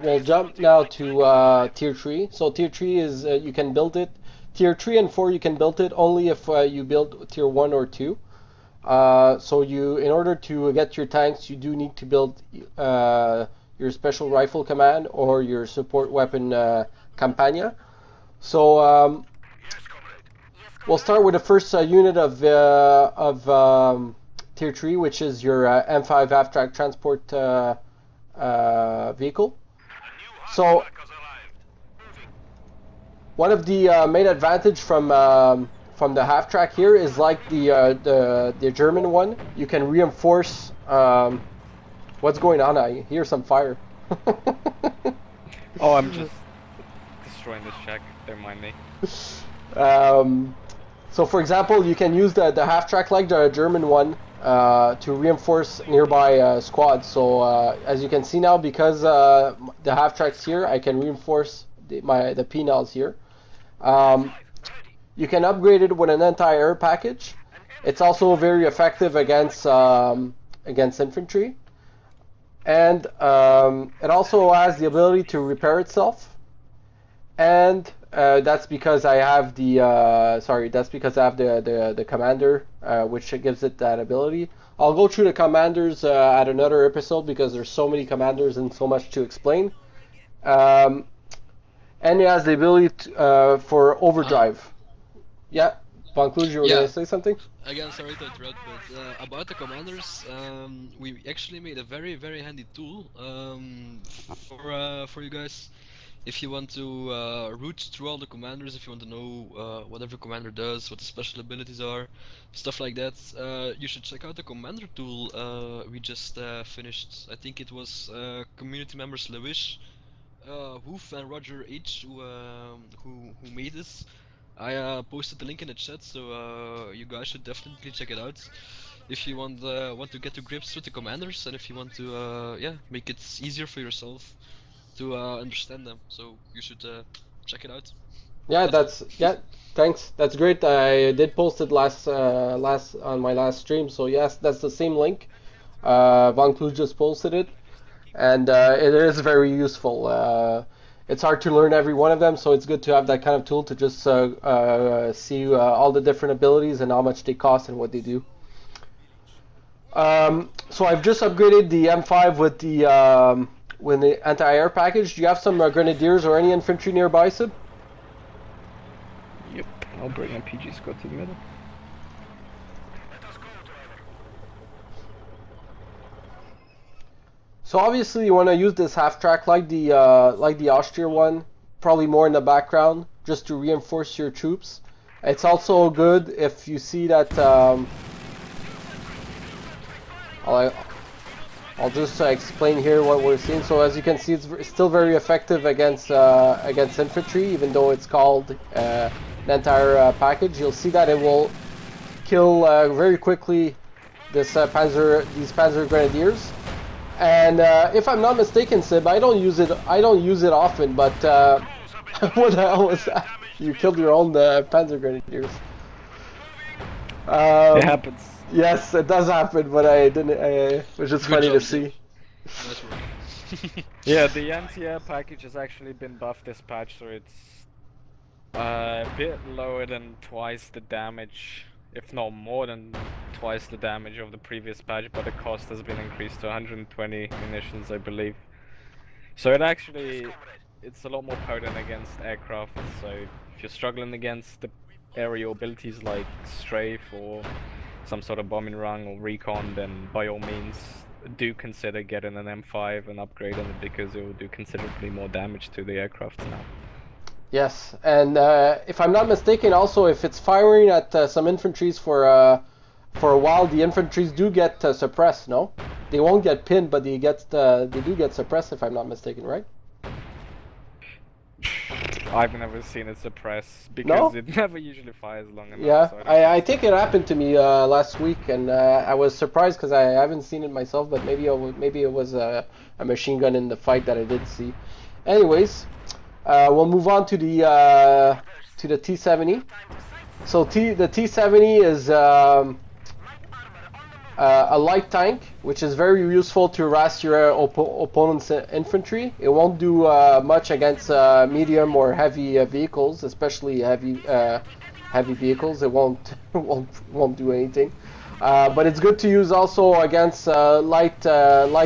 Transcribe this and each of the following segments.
we'll jump now to tier 3. So tier 3 is you can build it. Tier 3 and 4 you can build it only if you build tier 1 or 2. So in order to get your tanks, you do need to build your special rifle command or your support weapon Campania. So we'll start with the first unit of tier 3, which is your M5 half-track transport vehicle. So one of the main advantage from the half track here is like the German one. You can reinforce. What's going on? I hear some fire. Oh, I'm just destroying this shack. Don't mind me. So for example, you can use the half track like the German one to reinforce nearby squads. So as you can see now, because the half track's here, I can reinforce the penals here. You can upgrade it with an anti-air package. It's also very effective against infantry, and it also has the ability to repair itself. And that's because I have the the commander, which gives it that ability. I'll go through the commanders at another episode because there's so many commanders and so much to explain. And it has the ability for overdrive. Yeah, Vancouver, you were gonna say something? Again, sorry to interrupt, but about the commanders, we actually made a very, very handy tool for you guys. If you want to root through all the commanders, if you want to know what every commander does, what the special abilities are, stuff like that, you should check out the commander tool we just finished. I think it was community members Lewish, Hoof and Roger H who made this. I posted the link in the chat, so you guys should definitely check it out if you want to get to grips with the commanders, and if you want to make it easier for yourself to understand them. So you should check it out. Yeah, thanks. That's great. I did post it last on my last stream. So yes, that's the same link. Von Klug just posted it, and it is very useful. It's hard to learn every one of them, so it's good to have that kind of tool to just see all the different abilities and how much they cost and what they do. So I've just upgraded the M5 with the anti-air package. Do you have some grenadiers or any infantry nearby, Sid? Yep, I'll bring a PG squad to the middle. So obviously you want to use this half track like the Austria one, probably more in the background, just to reinforce your troops. It's also good if you see that. I'll just explain here what we're seeing. So as you can see, it's still very effective against infantry, even though it's called an entire package. You'll see that it will kill very quickly these Panzer Grenadiers. And if I'm not mistaken, Sib, I don't use it often. But what the hell was that? You killed your own Panzer Grenadiers. It happens. Yes, it does happen, but I didn't. It was just funny to see. Nice work. Yeah, the anti-air package has actually been buffed this patch, so it's a bit lower than twice the damage, if not more than twice the damage of the previous patch, but the cost has been increased to 120 munitions, I believe. So it's a lot more potent against aircraft, so if you're struggling against the aerial abilities like strafe or some sort of bombing run or recon, then by all means do consider getting an M5 and upgrading it, because it will do considerably more damage to the aircrafts now. Yes, and if I'm not mistaken, also if it's firing at some infantries for a while, the infantries do get suppressed. No, they won't get pinned, but they do get suppressed. If I'm not mistaken, right? I've never seen it suppress because it never usually fires long enough. Yeah, so I think it happened to me last week, and I was surprised because I haven't seen it myself. But maybe it was a machine gun in the fight that I did see. Anyways, we'll move on to the T-70. So the T-70 is a light tank, which is very useful to harass your opponent's infantry. It won't do much against medium or heavy vehicles, especially heavy vehicles. It won't won't do anything. But it's good to use also against light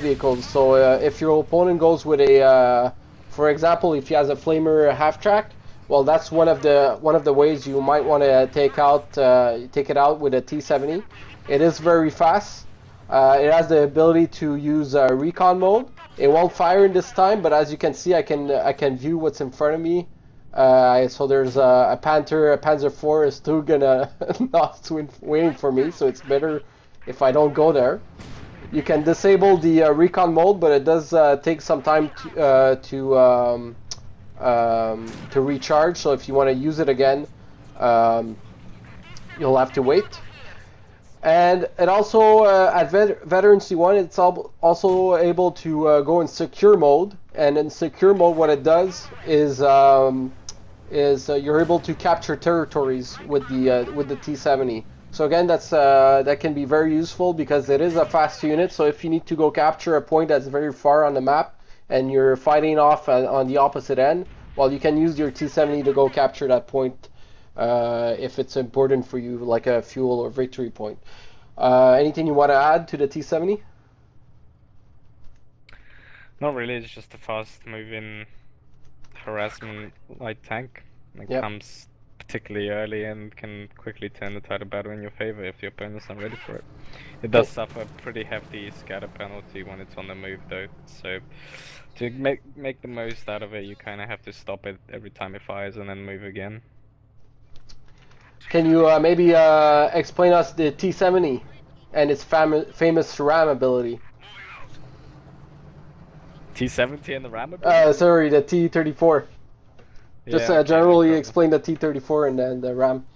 vehicles. So if your opponent goes with a, for example, if he has a flamer half track, well, that's one of the ways you might want to take it out with a T-70. It is very fast. It has the ability to use recon mode. It won't fire in this time, but as you can see, I can view what's in front of me. So there's a Panther, a Panzer IV is still gonna not waiting for me. So it's better if I don't go there. You can disable the recon mode, but it does take some time to recharge. So if you want to use it again, you'll have to wait. And it also, at Veteran C1, it's also able to go in secure mode. And in secure mode, what it does is you're able to capture territories with the T-70. So again, that can be very useful because it is a fast unit. So if you need to go capture a point that's very far on the map and you're fighting off on the opposite end, well, you can use your T-70 to go capture that point. If it's important for you, like a fuel or victory point. Anything you want to add to the T-70? Not really, it's just a fast moving harassment light tank. It Yep. comes particularly early and can quickly turn the tide of battle in your favor if your opponent's not ready for it. It does suffer pretty hefty scatter penalty when it's on the move though, so to make the most out of it, you kind of have to stop it every time it fires and then move again. Can you maybe explain us the T-70 and its famous RAM ability? T-70 and the RAM ability? Sorry, the T-34. Just Yeah, okay, no generally problem. explain the T-34 and then the RAM.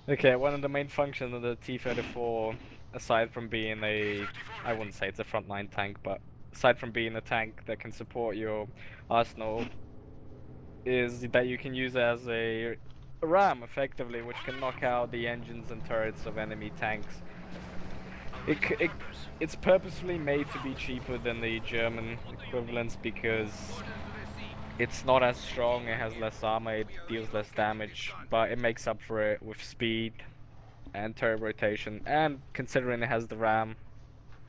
Okay, one of the main functions of the T-34, aside from being I wouldn't say it's a frontline tank, but aside from being a tank that can support your arsenal, is that you can use it as a ram, effectively, which can knock out the engines and turrets of enemy tanks. It's purposefully made to be cheaper than the German equivalents because it's not as strong, it has less armor, it deals less damage, but it makes up for it with speed and turret rotation, and considering it has the RAM,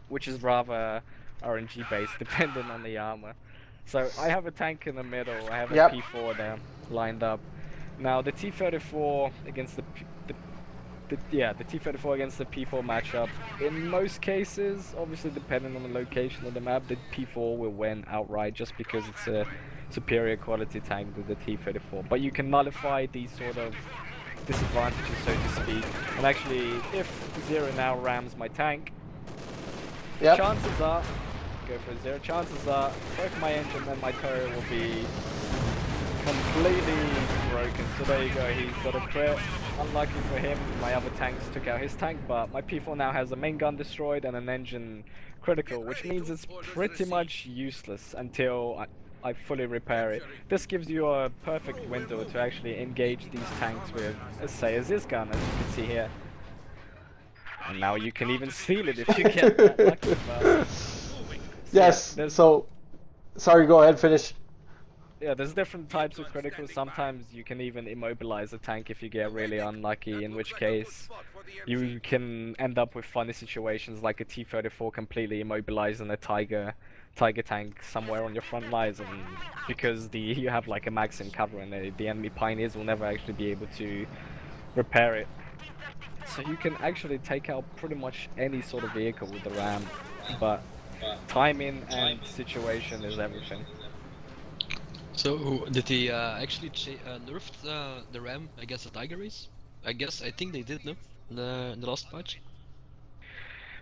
which is rather RNG based, dependent on the armor. So I have a tank in the middle, I have a Yep. P4 there, lined up. Now the T-34 against the T-34 against the P4 matchup, in most cases, obviously depending on the location of the map, the P4 will win outright just because it's a superior quality tank than the T-34. But you can nullify these sort of disadvantages, so to speak. And actually, if Zero now rams my tank, Yep. chances are, go for a Zero, chances are both my engine and my turret will be completely broken. So there you go, he's got a crit. Unlucky for him, my other tanks took out his tank, but my P4 now has a main gun destroyed and an engine critical, which means it's pretty much useless until I fully repair it. This gives you a perfect window to actually engage these tanks with, let's say, a Ziz gun, as you can see here. And now you can even steal it if you get that lucky. But Yes. yeah, So, sorry. Go ahead. Finish. yeah, there's different types of criticals. Sometimes you can even immobilize a tank if you get really unlucky, in which case you can end up with funny situations like a T-34 completely immobilizing a Tiger tank somewhere on your front lines, and because you have like a maxim cover and the enemy pioneers will never actually be able to repair it. So you can actually take out pretty much any sort of vehicle with the RAM, but timing and situation is everything. So did they actually nerf the RAM against the Tiger race? I think they did, no? In the last patch?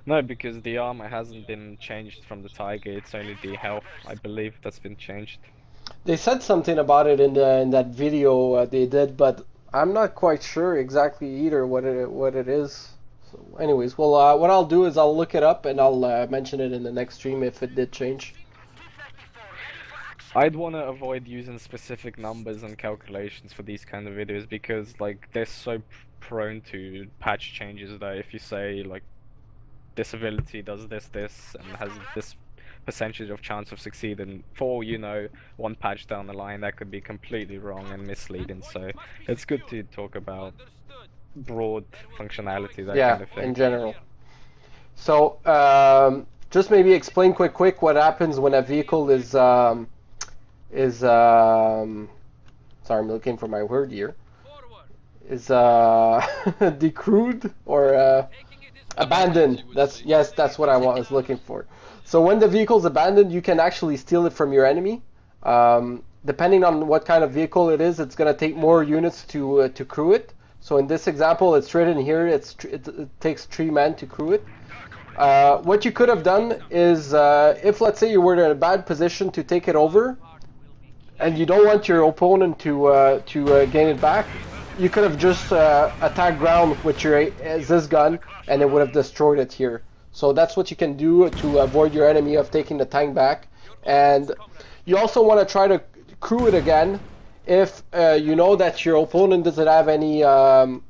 No, because the armor hasn't been changed from the Tiger, it's only the health, I believe, that's been changed. They said something about it in that video they did, but I'm not quite sure exactly either what it is. So, anyways, well, what I'll do is I'll look it up and I'll mention it in the next stream if it did change. I'd want to avoid using specific numbers and calculations for these kind of videos because like they're so prone to patch changes that if you say like this ability does this, and has this percentage of chance of succeeding. For all you know, one patch down the line, that could be completely wrong and misleading. So it's good to talk about broad functionality, that Yeah, kind of in thing. general. So just maybe explain quick what happens when a vehicle is sorry, I'm looking for my word here. Is decrewed or Abandoned, abandoned. you would That's say. yes, that's what I was looking for. So when the vehicle's abandoned, you can actually steal it from your enemy. Depending on what kind of vehicle it is, it's going to take more units to crew it. So in this example, it's written here. It takes 3 men to crew it. What you could have done is, if let's say you were in a bad position to take it over, and you don't want your opponent to gain it back, you could have just attacked ground with your this gun, and it would have destroyed it here. So that's what you can do to avoid your enemy of taking the tank back. And you also want to try to crew it again if you know that your opponent doesn't have anything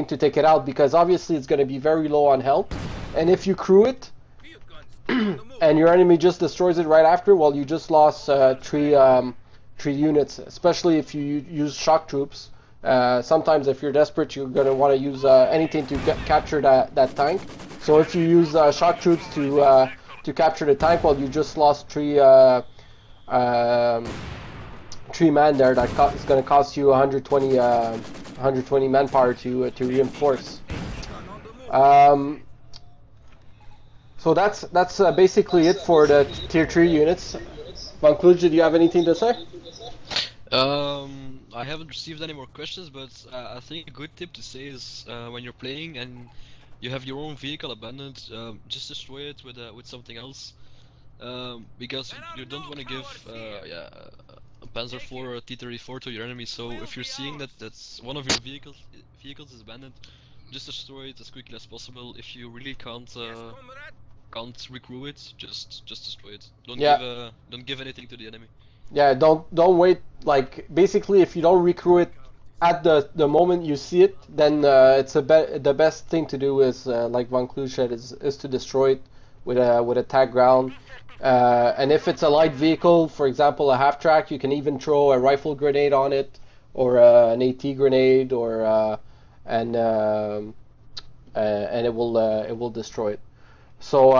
to take it out, because obviously it's going to be very low on health. And if you crew it and your enemy just destroys it right after, well, you just lost three units. Especially if you use shock troops. Sometimes if you're desperate, you're going to want to use anything to capture that tank. So if you use shock troops to capture the tank, well, you just lost three man there. That is going to cost you 120 manpower to reinforce. So that's basically it for the tier 3 units. Von Kluge, do you have anything to say? I haven't received any more questions, but I think a good tip to say is when you're playing and you have your own vehicle abandoned, just destroy it with something else, because you don't want to give yeah, a Panzer IV or a T-34 to your enemy. So if you're seeing that that's one of your vehicles is abandoned, just destroy it as quickly as possible. If you really can't recrew it, just destroy it. Yeah. Don't give anything to the enemy. Yeah, don't wait. Like basically, if you don't recrew it at the moment you see it, then it's the best thing to do is like Von Kluge said, is to destroy it with a tag ground. And if it's a light vehicle, for example, a half track, you can even throw a rifle grenade on it, or an AT grenade, or and it will destroy it. So